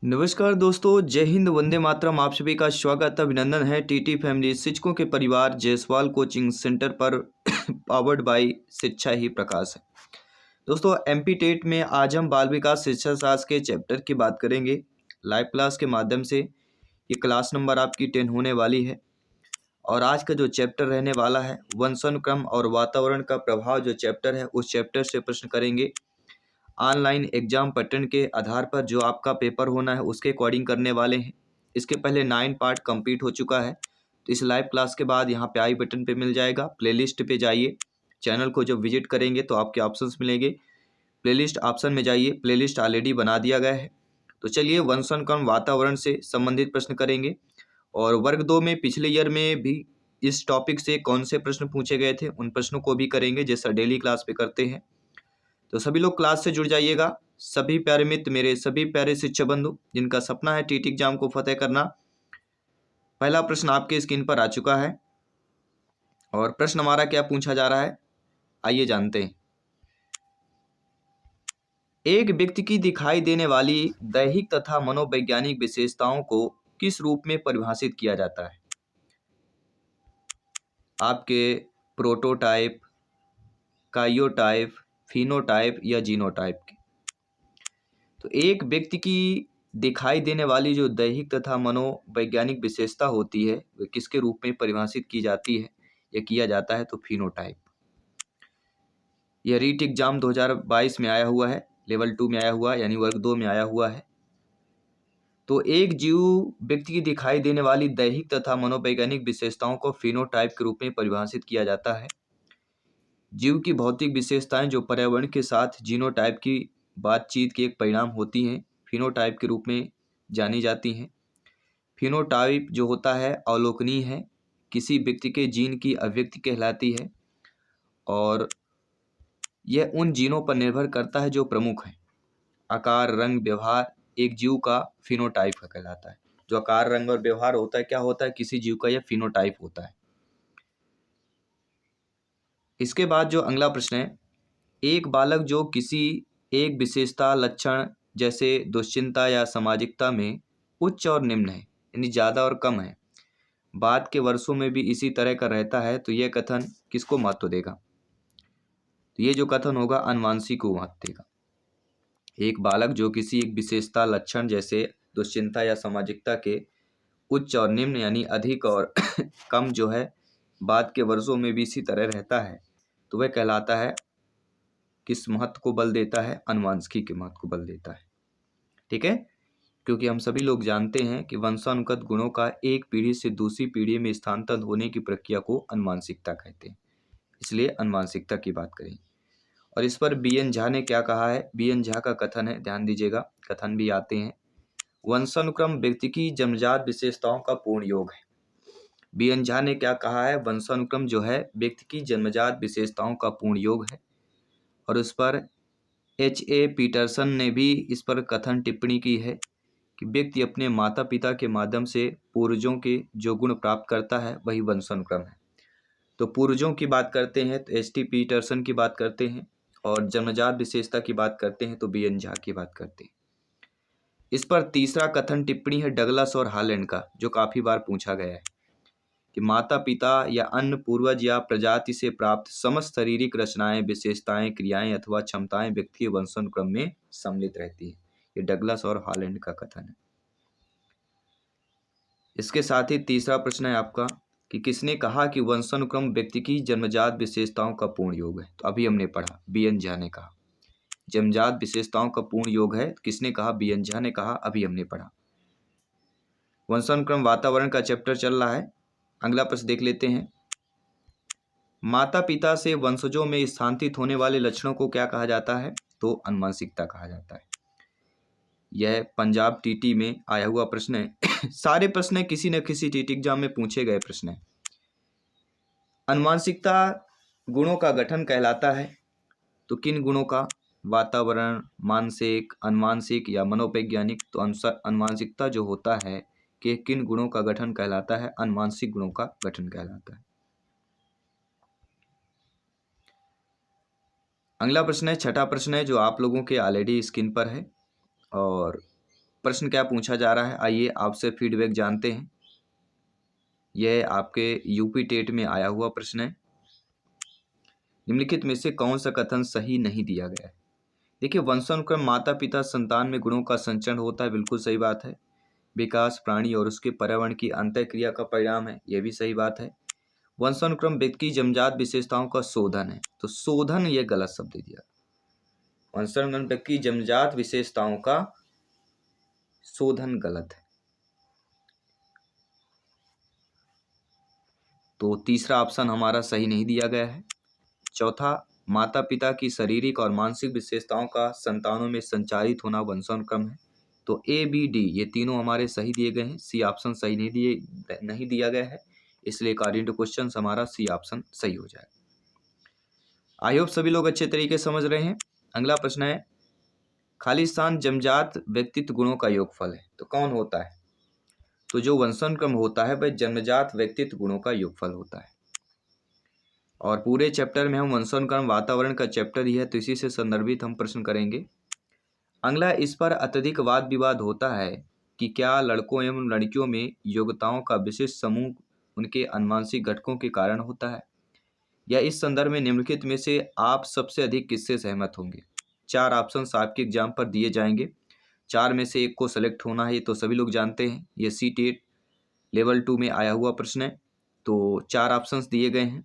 नमस्कार दोस्तों, जय हिंद, वंदे मातरम। आप सभी का स्वागत अभिनंदन है टीटी फैमिली शिक्षकों के परिवार जायसवाल कोचिंग सेंटर पर पावर्ड बाय शिक्षा ही प्रकाश है। दोस्तों, एमपी टेट में आज हम बाल विकास शिक्षा शास्त्र के चैप्टर की बात करेंगे लाइव क्लास के माध्यम से। ये क्लास नंबर आपकी 10 होने वाली है और आज का जो चैप्टर रहने वाला है वंशानुक्रम और वातावरण का प्रभाव जो चैप्टर है उस चैप्टर से प्रश्न करेंगे। ऑनलाइन एग्जाम पैटर्न के आधार पर जो आपका पेपर होना है उसके अकॉर्डिंग करने वाले हैं। इसके पहले 9 पार्ट कंप्लीट हो चुका है, तो इस लाइव क्लास के बाद यहाँ पे आई बटन पे मिल जाएगा। प्लेलिस्ट पे जाइए, चैनल को जब विजिट करेंगे तो आपके ऑप्शंस मिलेंगे। प्लेलिस्ट ऑप्शन में जाइए, प्लेलिस्ट ऑलरेडी बना दिया गया है। तो चलिए वंशानुक्रम वातावरण से संबंधित प्रश्न करेंगे। और वर्ग 2 में पिछले ईयर में भी इस टॉपिक से कौन से प्रश्न पूछे गए थे उन प्रश्नों को भी करेंगे, जैसा डेली क्लास पे करते हैं। तो सभी लोग क्लास से जुड़ जाइएगा। सभी प्यारे मित्र, मेरे सभी प्यारे शिक्षक बंधु जिनका सपना है टीटी एग्जाम को फतेह करना, पहला प्रश्न आपके स्क्रीन पर आ चुका है। और प्रश्न हमारा क्या पूछा जा रहा है, आइए जानते हैं। एक व्यक्ति की दिखाई देने वाली दैहिक तथा मनोवैज्ञानिक विशेषताओं को किस रूप में परिभाषित किया जाता है? आपके प्रोटोटाइप, काइयोटाइप, फिनोटाइप या जीनोटाइप के। तो एक व्यक्ति की दिखाई देने वाली जो दैहिक तथा मनोवैज्ञानिक विशेषता होती है वह किसके रूप में परिभाषित की जाती है या किया जाता है? तो फिनोटाइप। यह रीट एग्जाम 2022 में आया हुआ है, लेवल 2 में आया हुआ है, यानी वर्ग 2 में आया हुआ है। तो एक जीव व्यक्ति की दिखाई देने वाली दैहिक तथा मनोवैज्ञानिक विशेषताओं को फिनोटाइप के रूप में परिभाषित किया जाता है। जीव की भौतिक विशेषताएं जो पर्यावरण के साथ जीनोटाइप की बातचीत के एक परिणाम होती हैं, फिनोटाइप के रूप में जानी जाती हैं। फिनोटाइप जो होता है अवलोकनीय है, किसी व्यक्ति के जीन की अभिव्यक्ति कहलाती है और यह उन जीनों पर निर्भर करता है जो प्रमुख हैं। आकार, रंग, व्यवहार एक जीव का फिनोटाइप कहलाता है। जो आकार, रंग और व्यवहार होता है, क्या होता है? किसी जीव का यह फिनोटाइप होता है। इसके बाद जो अगला प्रश्न है, एक बालक जो किसी एक विशेषता, लक्षण जैसे दुश्चिंता या सामाजिकता में उच्च और निम्न है, यानी ज़्यादा और कम है, बाद के वर्षों में भी इसी तरह का रहता है, तो यह कथन किसको महत्व देगा? तो ये जो कथन होगा अनुवांशिक को महत्व देगा। एक बालक जो किसी एक विशेषता, लक्षण जैसे दुश्चिंता या सामाजिकता के उच्च और निम्न यानी अधिक और कम जो है बाद के वर्षों में भी इसी तरह रहता है, तो वह कहलाता है, किस महत्व को बल देता है? अनुवांशिकी के महत्व को बल देता है। ठीक है, क्योंकि हम सभी लोग जानते हैं कि वंशानुगत गुणों का एक पीढ़ी से दूसरी पीढ़ी में स्थानांतरण होने की प्रक्रिया को अनुवांशिकता कहते हैं, इसलिए अनुवांशिकता की बात करें। और इस पर बी.एन. झा ने क्या कहा है? बी.एन. झा का कथन है, ध्यान दीजिएगा, कथन भी आते हैं। वंशानुक्रम व्यक्ति की जन्मजात विशेषताओं का पूर्ण योग है। बी.एन. झा ने क्या कहा है? वंशानुक्रम जो है व्यक्ति की जन्मजात विशेषताओं का पूर्ण योग है। और उस पर H.A. पीटरसन ने भी इस पर कथन टिप्पणी की है कि व्यक्ति अपने माता पिता के माध्यम से पूर्वजों के जो गुण प्राप्त करता है वही वंशानुक्रम है। तो पूर्वजों की बात करते हैं तो H.T. पीटरसन की बात करते हैं, और जन्मजात विशेषता की बात करते हैं तो बी.एन. झा की बात करते हैं। इस पर तीसरा कथन टिप्पणी है डगलस और हॉलैंड का, जो काफ़ी बार पूछा गया है कि माता पिता या अन्य पूर्वज या प्रजाति से प्राप्त समस्त शारीरिक रचनाएं, विशेषताएं, क्रियाएं अथवा क्षमताएं व्यक्ति के वंशानुक्रम में सम्मिलित रहती है। ये डगलस और हॉलैंड का कथन है। इसके साथ ही तीसरा प्रश्न है आपका कि किसने कहा कि वंशानुक्रम व्यक्ति की जन्मजात विशेषताओं का पूर्ण योग है? तो अभी हमने पढ़ा, बी.एन. झा ने कहा जन्मजात विशेषताओं का पूर्ण योग है। किसने कहा? बी.एन. झा ने कहा, अभी हमने पढ़ा। वंशानुक्रम वातावरण का चैप्टर चल रहा है। अगला प्रश्न देख लेते हैं। माता पिता से वंशजों में स्थानांतरित होने वाले लक्षणों को क्या कहा जाता है? तो अनुवांशिकता कहा जाता है। यह पंजाब टीटी में आया हुआ प्रश्न है। सारे प्रश्न किसी न किसी टीटी एग्जाम में पूछे गए प्रश्न है। अनुवांशिकता गुणों का गठन कहलाता है, तो किन गुणों का? वातावरण, मानसिक, अनुवांशिक या मनोवैज्ञानिक। तो अनुवांशिकता जो होता है कि किन गुणों का गठन कहलाता है? अनुवांशिक गुणों का गठन कहलाता है। अगला प्रश्न है, छठा प्रश्न है, जो आप लोगों के ऑलरेडी स्क्रीन पर है और प्रश्न क्या पूछा जा रहा है, आइए आपसे फीडबैक जानते हैं। यह आपके यूपी टेट में आया हुआ प्रश्न है। निम्नलिखित में से कौन सा कथन सही नहीं दिया गया है? देखिए, वंशानुक्रम माता पिता संतान में गुणों का संचरण होता है, बिल्कुल सही बात है। विकास प्राणी और उसके पर्यावरण की अंतःक्रिया का परिणाम है, यह भी सही बात है। वंशानुक्रम व्यक्ति की जन्मजात विशेषताओं का शोधन है, तो शोधन यह गलत शब्द दे दिया। वंशानुक्रम व्यक्ति की जन्मजात विशेषताओं का शोधन गलत है। तो तीसरा ऑप्शन हमारा सही नहीं दिया गया है। चौथा, माता पिता की शारीरिक और मानसिक विशेषताओं का संतानों में संचारित होना वंशानुक्रम है। तो ए बी डी ये तीनों हमारे सही दिए गए हैं। सी ऑप्शन सही नहीं दिया गया है, इसलिए अकॉर्डिंग टू क्वेश्चन हमारा सी ऑप्शन सही हो जाएगा। आई होप सभी लोग अच्छे तरीके समझ रहे हैं। अगला प्रश्न है, खाली स्थान जन्मजात व्यक्तित्व गुणों का योगफल है, तो कौन होता है? तो जो वंशानुक्रम होता है वह जन्मजात व्यक्तित्व गुणों का योगफल होता है। और पूरे चैप्टर में हम वंशानुक्रम वातावरण का चैप्टर ही है, तो इसी से संदर्भित हम प्रश्न करेंगे। अगला, इस पर अत्यधिक वाद विवाद होता है कि क्या लड़कों एवं लड़कियों में योग्यताओं का विशिष्ट समूह उनके अनुवांशिक घटकों के कारण होता है, या इस संदर्भ में निम्नलिखित में से आप सबसे अधिक किससे सहमत होंगे? 4 ऑप्शंस आपके एग्जाम पर दिए जाएंगे, 4 में से एक को सेलेक्ट होना है, ये तो सभी लोग जानते हैं। ये सी टेट लेवल 2 में आया हुआ प्रश्न है, तो 4 ऑप्शंस दिए गए हैं।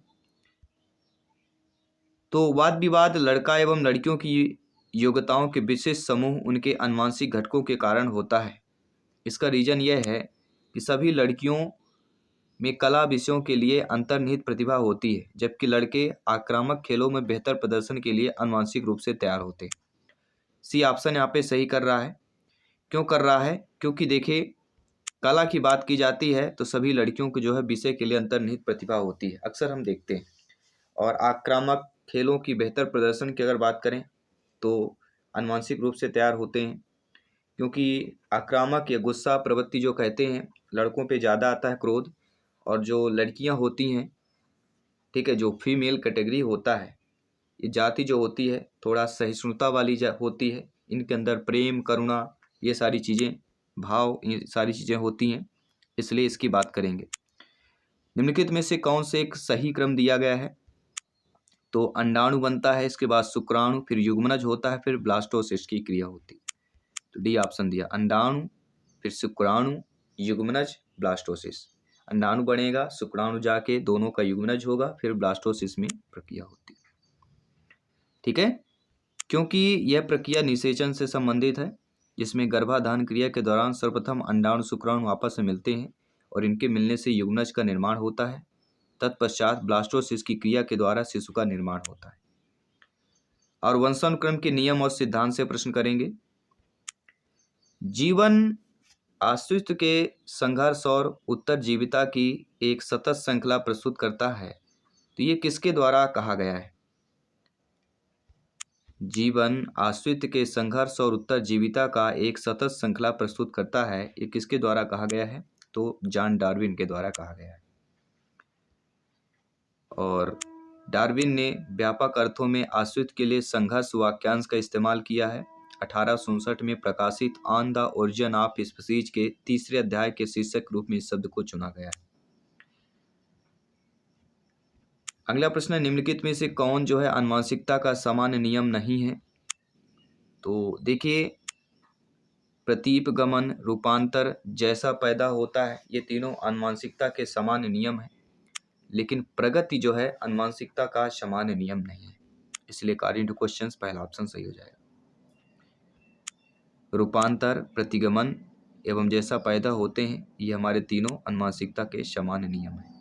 तो वाद विवाद लड़का एवं लड़कियों की योग्यताओं के विशेष समूह उनके अनुवांशिक घटकों के कारण होता है। इसका रीजन यह है कि सभी लड़कियों में कला विषयों के लिए अंतर्निहित प्रतिभा होती है, जबकि लड़के आक्रामक खेलों में बेहतर प्रदर्शन के लिए अनुवांशिक रूप से तैयार होते हैं। सी ऑप्शन यहाँ पे सही कर रहा है। क्यों कर रहा है? क्योंकि देखिए, कला की बात की जाती है तो सभी लड़कियों को जो है विषय के लिए अंतर्निहित प्रतिभा होती है, अक्सर हम देखते हैं। और आक्रामक खेलों की बेहतर प्रदर्शन की अगर बात करें तो अनुवांशिक रूप से तैयार होते हैं, क्योंकि आक्रामक या गुस्सा प्रवृत्ति जो कहते हैं लड़कों पे ज़्यादा आता है, क्रोध। और जो लड़कियां होती हैं, ठीक है, जो फीमेल कैटेगरी होता है, ये जाति जो होती है थोड़ा सहिष्णुता वाली होती है, इनके अंदर प्रेम करुणा ये सारी चीज़ें, भाव, ये सारी चीज़ें होती हैं, इसलिए इसकी बात करेंगे। निम्नलिखित में से कौन से एक सही क्रम दिया गया है? तो अंडाणु बनता है, इसके बाद शुक्राणु, फिर युग्मनज होता है, फिर ब्लास्टोसिस्ट की क्रिया होती है। तो डी ऑप्शन दिया, अंडाणु, फिर शुक्राणु, युग्मनज, ब्लास्टोसिस। अंडाणु बनेगा, शुक्राणु जाके दोनों का युग्मनज होगा, फिर ब्लास्टोसिस में प्रक्रिया होती है। ठीक है, क्योंकि यह प्रक्रिया निषेचन से संबंधित है, जिसमें गर्भाधान क्रिया के दौरान सर्वप्रथम अंडाणु शुक्राणु आपस में मिलते हैं और इनके मिलने से युग्मनज का निर्माण होता है। तत्पश्चात ब्लास्टोसिस की क्रिया के द्वारा शिशु का निर्माण होता है। और वंशानुक्रम के नियम और सिद्धांत से प्रश्न करेंगे। जीवन अस्तित्व के संघर्ष और उत्तरजीविता की एक सतत श्रृंखला प्रस्तुत करता है, तो ये किसके द्वारा कहा गया है? जीवन अस्तित्व के संघर्ष और उत्तरजीविता का एक सतत श्रृंखला प्रस्तुत करता है, ये किसके द्वारा कहा गया है? तो जॉन डार्विन के द्वारा कहा गया है। और डार्विन ने व्यापक अर्थों में अस्तित्व के लिए संघर्ष वाक्यांश का इस्तेमाल किया है। 1867 में प्रकाशित on the origin of species के 3रे अध्याय के शीर्षक रूप में इस शब्द को चुना गया है। अगला प्रश्न है, निम्नलिखित में से कौन जो है आनुवंशिकता का सामान्य नियम नहीं है? तो देखिए, प्रतीपगमन, रूपांतर जैसा पैदा होता है, ये तीनों आनुवंशिकता के सामान्य नियम हैं, लेकिन प्रगति जो है आनुवंशिकता का सामान्य नियम नहीं है, इसलिए अकॉर्डिंग टू क्वेश्चंस पहला ऑप्शन सही हो जाएगा। रूपांतर, प्रतिगमन एवं जैसा पैदा होते हैं, ये हमारे तीनों आनुवंशिकता के सामान्य नियम हैं।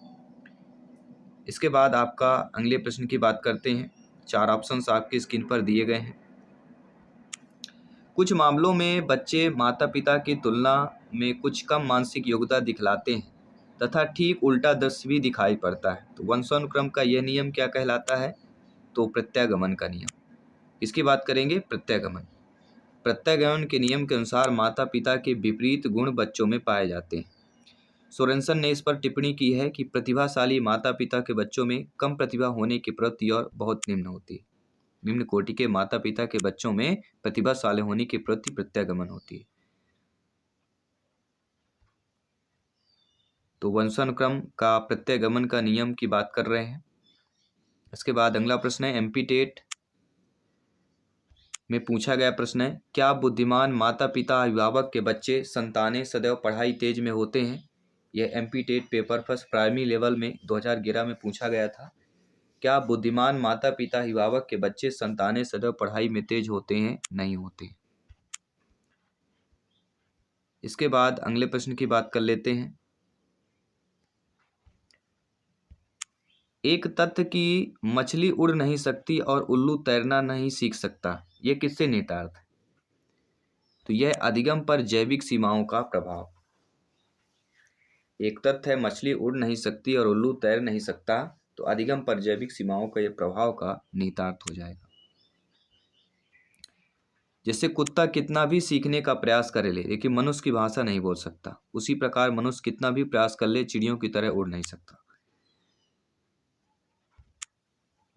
इसके बाद आपका अगले प्रश्न की बात करते हैं। 4 ऑप्शंस आपकी स्क्रीन पर दिए गए हैं। कुछ मामलों में बच्चे माता पिता की तुलना में कुछ कम मानसिक योग्यता दिखलाते हैं तथा ठीक उल्टा दृश्य भी दिखाई पड़ता है, तो वंशानुक्रम का यह नियम क्या कहलाता है? तो प्रत्यागमन का नियम। इसकी बात करेंगे, प्रत्यागमन। प्रत्यागमन के नियम के अनुसार माता पिता के विपरीत गुण बच्चों में पाए जाते हैं। सोरेनसन ने इस पर टिप्पणी की है कि प्रतिभाशाली माता पिता के बच्चों में कम प्रतिभा होने की प्रवृत्ति और बहुत निम्न होती है। निम्न कोटि के माता पिता के बच्चों में प्रतिभाशाली होने की प्रवृत्ति प्रत्यागमन होती है। तो वंशानुक्रम का प्रत्यगमन का नियम की बात कर रहे हैं। इसके बाद अगला प्रश्न है, एमपी टेट में पूछा गया प्रश्न है, क्या बुद्धिमान माता पिता अभिभावक के बच्चे संतानें सदैव पढ़ाई तेज में होते हैं? यह MP TET paper first primary level में 2011 में पूछा गया था। क्या बुद्धिमान माता पिता अभिभावक के बच्चे संतानें सदैव पढ़ाई में तेज होते हैं? नहीं होते। इसके बाद अगले प्रश्न की बात कर लेते हैं। एक तथ्य कि मछली उड़ नहीं सकती और उल्लू तैरना नहीं सीख सकता, यह किससे निहितार्थ है? तो यह अधिगम पर जैविक सीमाओं का प्रभाव। एक तथ्य है मछली उड़ नहीं सकती और उल्लू तैर नहीं सकता, तो अधिगम पर जैविक सीमाओं का यह प्रभाव का निहितार्थ हो जाएगा। जैसे कुत्ता कितना भी सीखने का प्रयास करे ले, लेकिन मनुष्य की भाषा नहीं बोल सकता, उसी प्रकार मनुष्य कितना भी प्रयास कर ले चिड़ियों की तरह उड़ नहीं सकता।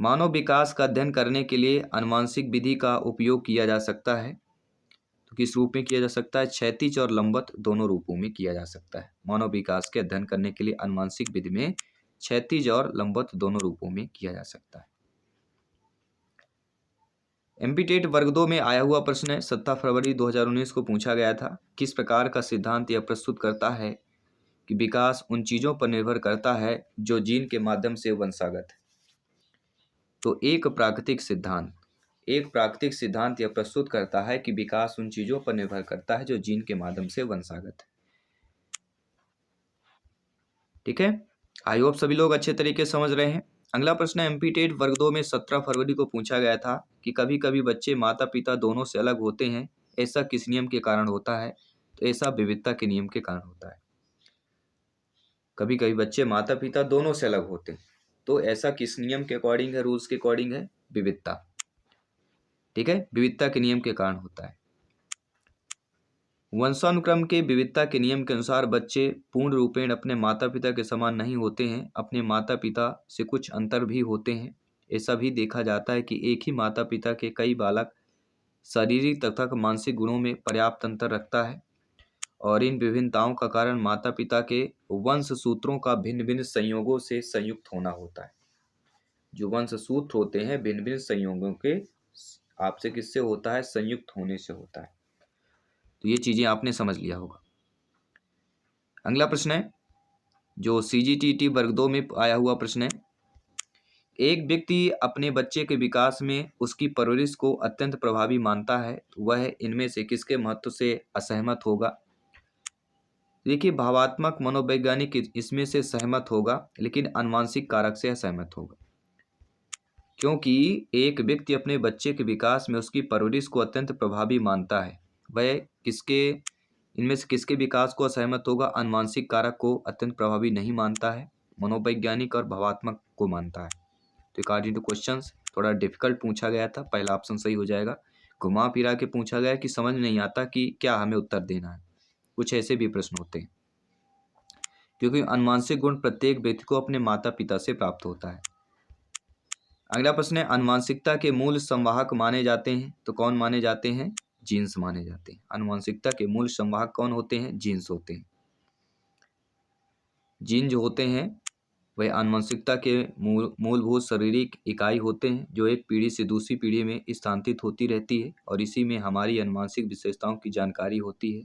मानव विकास का अध्ययन करने के लिए आनुवंशिक विधि का उपयोग किया जा सकता है। तो किस रूप में किया जा सकता है? क्षैतिज और लंबवत दोनों रूपों में किया जा सकता है। मानव विकास के अध्ययन करने के लिए आनुवंशिक विधि में क्षैतिज और लंबवत दोनों रूपों में किया जा सकता है। एमपी टेट वर्ग 2 में आया हुआ प्रश्न है, 17 फरवरी 2019 को पूछा गया था। किस प्रकार का सिद्धांत यह प्रस्तुत करता है कि विकास उन चीजों पर निर्भर करता है जो जीन के माध्यम से वंशागत है? तो एक प्राकृतिक सिद्धांत यह प्रस्तुत करता है कि विकास उन चीजों पर निर्भर करता है जो जीन के माध्यम से वंशागत है। ठीक है, आई होप सभी लोग अच्छे तरीके से समझ रहे हैं। अगला प्रश्न है, एमपी टेट वर्ग 2 में 17 फरवरी को पूछा गया था कि कभी कभी बच्चे माता पिता दोनों से अलग होते हैं, ऐसा किस नियम के कारण होता है? तो ऐसा विविधता के नियम के कारण होता है। कभी कभी बच्चे माता पिता दोनों से अलग होते हैं, तो ऐसा किस नियम के अकॉर्डिंग है? रूल्स के अकॉर्डिंग है, विविधता। ठीक है, विविधता के नियम के कारण होता है। वंशानुक्रम के विविधता के नियम के अनुसार बच्चे पूर्ण रूपेण अपने माता पिता के समान नहीं होते हैं, अपने माता पिता से कुछ अंतर भी होते हैं। ऐसा भी देखा जाता है कि एक ही माता पिता के कई बालक शारीरिक तथा मानसिक गुणों में पर्याप्त अंतर रखता है, और इन विभिन्नताओं का कारण माता पिता के वंश सूत्रों का भिन्न भिन्न संयोगों से संयुक्त होना होता है। जो वंश सूत्र होते हैं भिन्न भिन्न संयोगों के आपसे किससे होता है? संयुक्त होने से होता है। तो ये चीजें आपने समझ लिया होगा। अगला प्रश्न है जो सीजीटीटी वर्ग 2 में आया हुआ प्रश्न है, एक व्यक्ति अपने बच्चे के विकास में उसकी परवरिश को अत्यंत प्रभावी मानता है, वह इनमें से किसके महत्व से असहमत होगा? देखिए, भावात्मक मनोवैज्ञानिक इसमें से सहमत होगा, लेकिन आनुवंशिक कारक से असहमत होगा। क्योंकि एक व्यक्ति अपने बच्चे के विकास में उसकी परवरिश को अत्यंत प्रभावी मानता है, वह इनमें से किसके विकास को असहमत होगा? आनुवंशिक कारक को अत्यंत प्रभावी नहीं मानता है, मनोवैज्ञानिक और भावात्मक को मानता है। तो अकॉर्डिंग टू क्वेश्चंस थोड़ा डिफिकल्ट पूछा गया था, पहला ऑप्शन सही हो जाएगा। घुमा फिरा के पूछा गया कि समझ नहीं आता कि क्या हमें उत्तर देना है, कुछ ऐसे भी प्रश्न होते हैं, क्योंकि आनुवंशिक गुण प्रत्येक व्यक्ति को अपने माता पिता से प्राप्त होता है। अगला प्रश्न है, आनुवंशिकता के मूल संवाहक माने जाते हैं, तो कौन माने जाते हैं? जीन्स माने जाते हैं। आनुवंशिकता के मूल संवाहक कौन होते हैं? जीन्स होते हैं। जीन जो होते हैं वह आनुवंशिकता के मूलभूत शारीरिक इकाई होते हैं, जो एक पीढ़ी से दूसरी पीढ़ी में स्थानांतरित होती रहती है, और इसी में हमारी आनुवंशिक विशेषताओं की जानकारी होती है,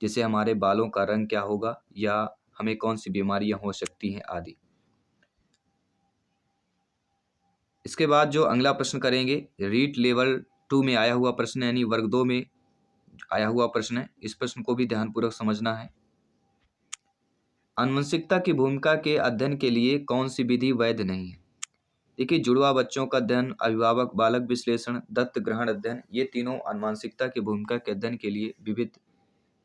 जैसे हमारे बालों का रंग क्या होगा या हमें कौन सी बीमारियां हो सकती हैं आदि। इसके बाद जो अगला प्रश्न करेंगे, रीट लेवल 2 में आया हुआ प्रश्न है, यानी वर्ग 2 में आया हुआ प्रश्न है। इस प्रश्न को भी ध्यानपूर्वक समझना है। आनुवंशिकता की भूमिका के अध्ययन के लिए कौन सी विधि वैध नहीं है? देखिए, जुड़वा बच्चों का अध्ययन, अभिभावक बालक विश्लेषण, दत्त ग्रहण अध्ययन, ये तीनों आनुवंशिकता की भूमिका के अध्ययन के लिए विविध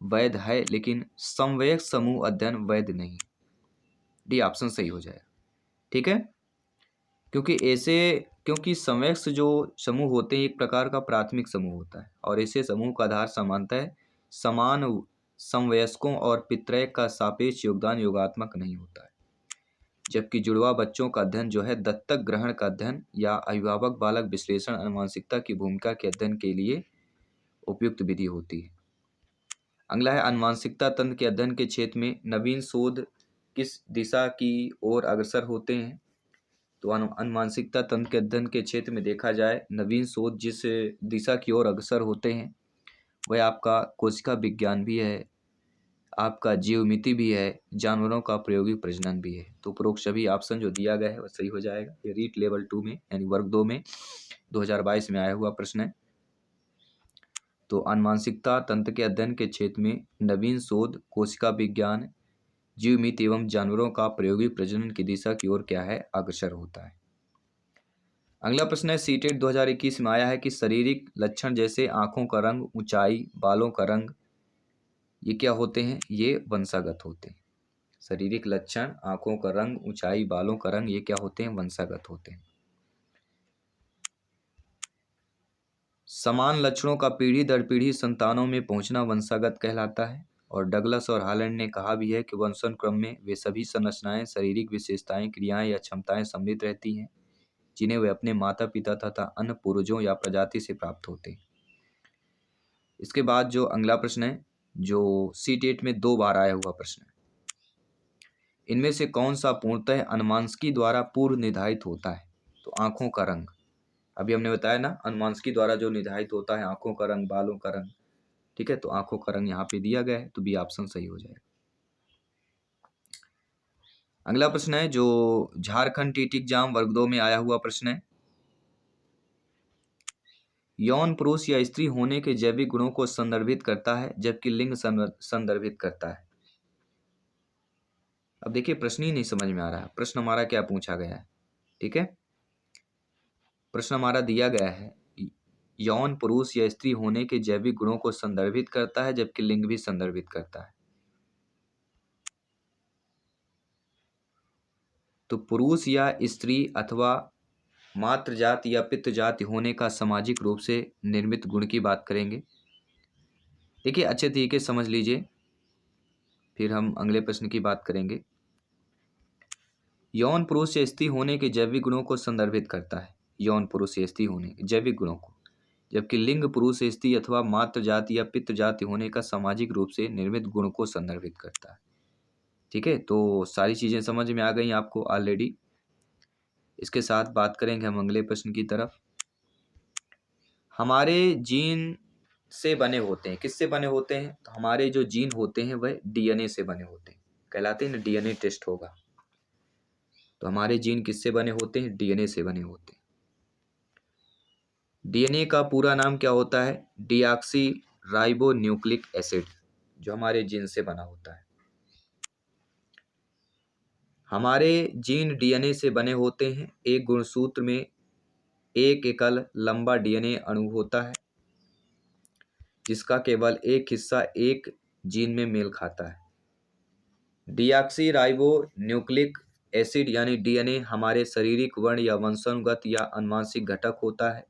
वैध है, लेकिन समवयस्क समूह अध्ययन वैध नहीं। डी ऑप्शन सही हो जाएगा। ठीक है, क्योंकि समवयस्क जो समूह होते हैं एक प्रकार का प्राथमिक समूह होता है, और ऐसे समूह का आधार समानतः समान समवयस्कों और पितृयक का सापेक्ष योगदान योगात्मक नहीं होता है, जबकि जुड़वा बच्चों का अध्ययन जो है दत्तक ग्रहण का अध्ययन या अभिभावक बालक विश्लेषण आनुवंशिकता की भूमिका के अध्ययन के लिए उपयुक्त विधि होती है। अगला है, आनुवंशिकता तंत्र के अध्ययन के क्षेत्र में नवीन शोध किस दिशा की ओर अग्रसर होते हैं? तो अनुमानसिकता तंत्र के अध्ययन के क्षेत्र में देखा जाए, नवीन शोध जिस दिशा की ओर अग्रसर होते हैं वह आपका कोशिका विज्ञान भी है, आपका जीवमिति भी है, जानवरों का प्रायोगिक प्रजनन भी है। तो उपरोक्त सभी ऑप्शन जो दिया गया है वह सही हो जाएगा। ये रीट लेवल 2 में यानी वर्ग 2 में 2022 में आया हुआ प्रश्न है। तो अनुमानसिकता तंत्र के अध्ययन के क्षेत्र में नवीन शोध कोशिका विज्ञान, जीवमिति एवं जानवरों का प्रायोगिक प्रजनन की दिशा की ओर क्या है? अग्रसर होता है। अगला प्रश्न है, सीटेट 2021 में आया है कि शारीरिक लक्षण जैसे आंखों का रंग, ऊंचाई, बालों का रंग, ये क्या होते हैं? ये वंशागत होते हैं। शारीरिक लक्षण, आंखों का रंग, ऊंचाई, बालों का रंग, ये क्या होते हैं? वंशागत होते हैं। समान लक्षणों का पीढ़ी दर पीढ़ी संतानों में पहुंचना वंशागत कहलाता है। और डगलस और हालैंड ने कहा भी है कि वंशानुक्रम क्रम में वे सभी संरचनाएं, शारीरिक विशेषताएं, क्रियाएं या क्षमताएं सम्मिलित रहती हैं जिन्हें वे अपने माता पिता तथा अन्य पूर्वजों या प्रजाति से प्राप्त होते हैं। इसके बाद जो अगला प्रश्न है, जो सीटेट में 2 बार आया हुआ प्रश्न है, इनमें से कौन सा पूर्णतः अनुमानस्की द्वारा पूर्व निर्धारित होता है? तो आंखों का रंग, अभी हमने बताया ना, अनुमानस्की द्वारा जो निर्धारित होता है आंखों का रंग, बालों का रंग, ठीक है। तो आंखों का रंग यहाँ पे दिया गया है, तो बी ऑप्शन सही हो जाएगा। अगला प्रश्न है जो झारखंड टीटी एग्जाम वर्ग 2 में आया हुआ प्रश्न है, यौन पुरुष या स्त्री होने के जैविक गुणों को संदर्भित करता है जबकि लिंग संदर्भित करता है। अब देखिए प्रश्न ही नहीं समझ में आ रहा है, प्रश्न हमारा क्या पूछा गया है, ठीक है। प्रश्न हमारा दिया गया है, यौन पुरुष या स्त्री होने के जैविक गुणों को संदर्भित करता है जबकि लिंग भी संदर्भित करता है। तो पुरुष या स्त्री अथवा मातृ जाति या पितृ जाति होने का सामाजिक रूप से निर्मित गुण की बात करेंगे। देखिए अच्छे तरीके समझ लीजिए, फिर हम अगले प्रश्न की बात करेंगे। यौन पुरुष या स्त्री होने के जैविक गुणों को संदर्भित करता है, यौन पुरुष या स्त्री होने के जैविक गुणों को, जबकि लिंग पुरुष या स्त्री अथवा मातृ जाति या पितृ जाति होने का सामाजिक रूप से निर्मित गुण को संदर्भित करता है। ठीक है, तो सारी चीजें समझ में आ गई आपको ऑलरेडी। इसके साथ बात करेंगे हम अगले प्रश्न की तरफ। हमारे जीन से बने होते हैं, किससे बने होते हैं? तो हमारे जो जीन होते हैं वह डीएनए से बने होते हैं, कहलाते हैं ना, डीएनए टेस्ट होगा। तो हमारे जीन किससे बने होते हैं? डीएनए से बने होते हैं। डीएनए का पूरा नाम क्या होता है? डीऑक्सी राइबो न्यूक्लिक एसिड, जो हमारे जीन से बना होता है। हमारे जीन डीएनए से बने होते हैं। एक गुणसूत्र में एक एकल लंबा डीएनए अणु होता है जिसका केवल एक हिस्सा एक जीन में मेल खाता है। डीऑक्सी राइबो न्यूक्लिक एसिड यानी डीएनए हमारे शारीरिक वर्ण या वंशानुगत या अनुवांशिक घटक होता है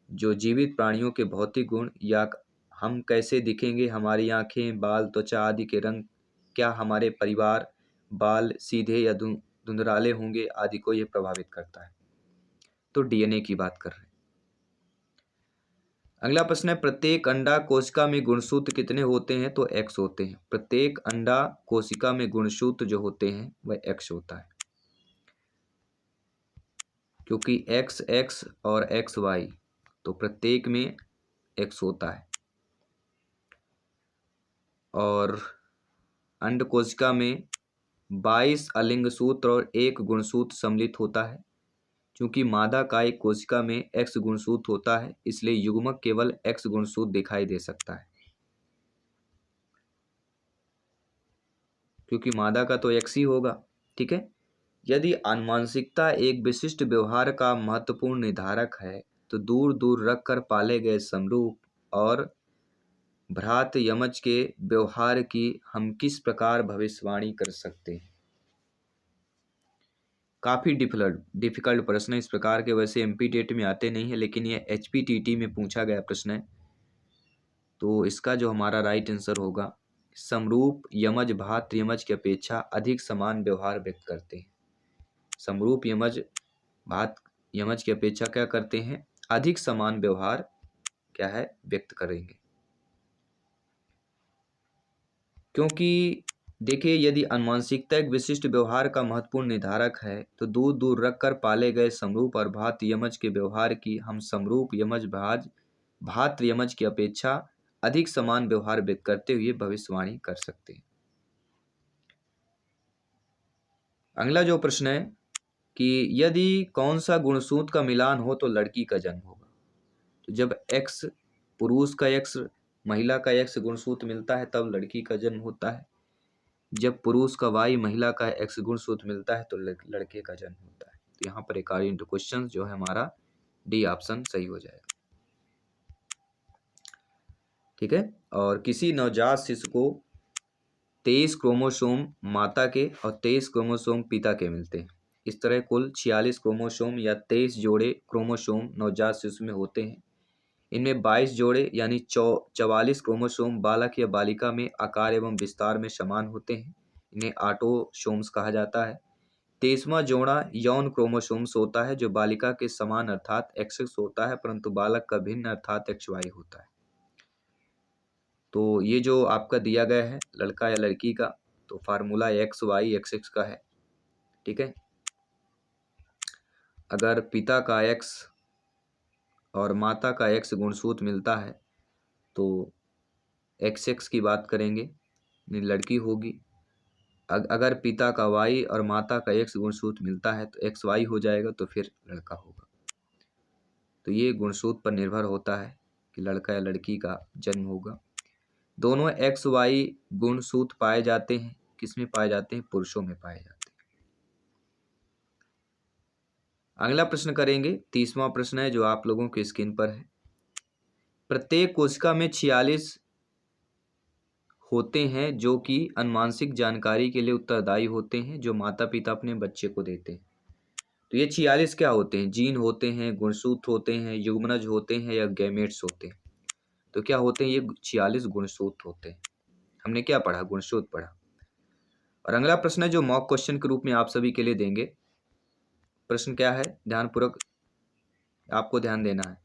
जो जीवित प्राणियों के भौतिक गुण या हम कैसे दिखेंगे, हमारी आंखें, बाल, त्वचा आदि के रंग, क्या हमारे परिवार बाल सीधे या धुंधलाले होंगे आदि को यह प्रभावित करता है। तो डीएनए की बात कर रहे हैं। अगला प्रश्न है, प्रत्येक अंडा कोशिका में गुणसूत्र कितने होते हैं? तो एक्स होते हैं। प्रत्येक अंडा कोशिका में गुणसूत्र जो होते हैं वह एक्स होता है, क्योंकि एक्स एक्स और एक्स वाई, तो प्रत्येक में एक्स होता है। और अंड कोशिका में 22 अलिंग सूत्र और 1 गुणसूत्र सम्मिलित होता है। क्योंकि मादा का एक कोशिका में एक्स गुणसूत्र होता है इसलिए युग्मक केवल एक्स गुणसूत्र दिखाई दे सकता है, क्योंकि मादा का तो एक्स ही होगा। ठीक है, यदि आनुवंशिकता एक विशिष्ट व्यवहार का महत्वपूर्ण निर्धारक है तो दूर दूर रखकर पाले गए समरूप और भ्रात यमज के व्यवहार की हम किस प्रकार भविष्यवाणी कर सकते हैं? काफ़ी डिफिकल्ट प्रश्न है इस प्रकार के, वैसे एमपी टेट में आते नहीं है लेकिन ये एचपीटीटी में पूछा गया प्रश्न है। तो इसका जो हमारा राइट आंसर होगा, समरूप यमज भात यमज की अपेक्षा अधिक समान व्यवहार व्यक्त करते हैं। समरूप यमज भात यमज की अपेक्षा क्या करते हैं? अधिक समान व्यवहार क्या है? व्यक्त करेंगे। क्योंकि देखिए, यदि अनुवांशिकता एक विशिष्ट व्यवहार का महत्वपूर्ण निर्धारक है तो दूर दूर रखकर पाले गए समरूप और भात यमज के व्यवहार की हम समरूप यमज भात यमज की अपेक्षा अधिक समान व्यवहार व्यक्त करते हुए भविष्यवाणी कर सकते हैं। अगला जो प्रश्न है कि यदि कौन सा गुणसूत्र का मिलान हो तो लड़की का जन्म होगा। तो जब एक्स पुरुष का एक्स महिला का एक्स गुणसूत्र मिलता है तब लड़की का जन्म होता है। जब पुरुष का वाई महिला का एक्स गुणसूत्र मिलता है तो लड़के का जन्म होता है। तो यहाँ पर अकॉर्डिंग टू क्वेश्चन जो है हमारा डी ऑप्शन सही हो जाएगा। ठीक है। और किसी नवजात शिशु को 23 क्रोमोसोम माता के और 23 क्रोमोसोम पिता के मिलते हैं। इस तरह कुल 46 क्रोमोसोम या 23 जोड़े क्रोमोसोम नवजात शिशु में होते हैं। इनमें 22 जोड़े यानी 44 क्रोमोसोम बालक या बालिका में आकार एवं विस्तार में समान होते हैं। इन्हें ऑटोसोम्स कहा जाता है। 23वां जोड़ा यौन क्रोमोसोम्स होता है जो बालिका के समान अर्थात XX होता है परंतु बालक का भिन्न अर्थात XY होता है। तो ये जो आपका दिया गया है लड़का या लड़की का, तो फार्मूला XY XX का है। ठीक है। अगर पिता का X और माता का X गुणसूत्र मिलता है तो XX की बात करेंगे, लड़की होगी। अगर पिता का Y और माता का X गुणसूत्र मिलता है तो XY हो जाएगा, तो फिर लड़का होगा। तो ये गुणसूत्र पर निर्भर होता है कि लड़का या लड़की का जन्म होगा। दोनों XY गुणसूत्र पाए जाते हैं, किसमें पाए जाते हैं? पुरुषों में पाए जाते हैं। अगला प्रश्न करेंगे, 30वां प्रश्न है जो आप लोगों के स्क्रीन पर है। प्रत्येक कोशिका में 46 होते हैं जो कि अनुवांशिक जानकारी के लिए उत्तरदायी होते हैं जो माता पिता अपने बच्चे को देते हैं। तो ये 46 क्या होते हैं? जीन होते हैं, गुणसूत्र होते हैं, युग्मनज होते हैं या गैमेट्स होते हैं। तो क्या होते हैं? ये 46 गुणसूत्र होते हैं। हमने क्या पढ़ा? गुणसूत्र पढ़ा। और अगला प्रश्न है जो मॉक क्वेश्चन के रूप में आप सभी के लिए देंगे। प्रश्न क्या है? ध्यानपूर्वक आपको ध्यान देना है।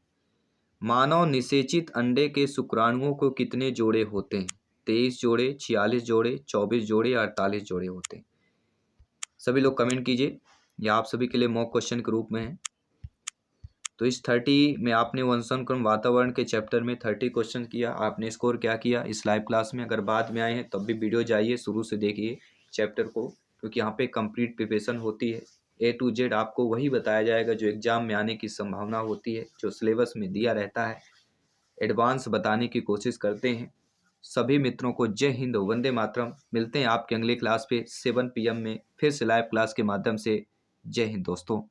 मानव निषेचित अंडे के शुक्राणुओं को कितने जोड़े होते हैं? 23 जोड़े, 46 जोड़े, 24 जोड़े, 48 जोड़े होते हैं। सभी लोग कमेंट कीजिए, यह आप सभी के लिए मॉक क्वेश्चन के रूप में है। तो इस 30 में आपने वंशानुक्रम वातावरण के चैप्टर में 30 क्वेश्चन किया। आपने स्कोर क्या किया इस लाइव क्लास में? अगर बाद में आए हैं तब भी वीडियो जाइए, शुरू से देखिए चैप्टर को, क्योंकि यहाँ पे कंप्लीट प्रिपरेशन होती है। A to Z आपको वही बताया जाएगा जो एग्जाम में आने की संभावना होती है, जो सिलेबस में दिया रहता है। एडवांस बताने की कोशिश करते हैं। सभी मित्रों को जय हिंद, वंदे मातरम। मिलते हैं आपके अगले क्लास पे 7 PM में फिर से लाइव क्लास के माध्यम से। जय हिंद दोस्तों।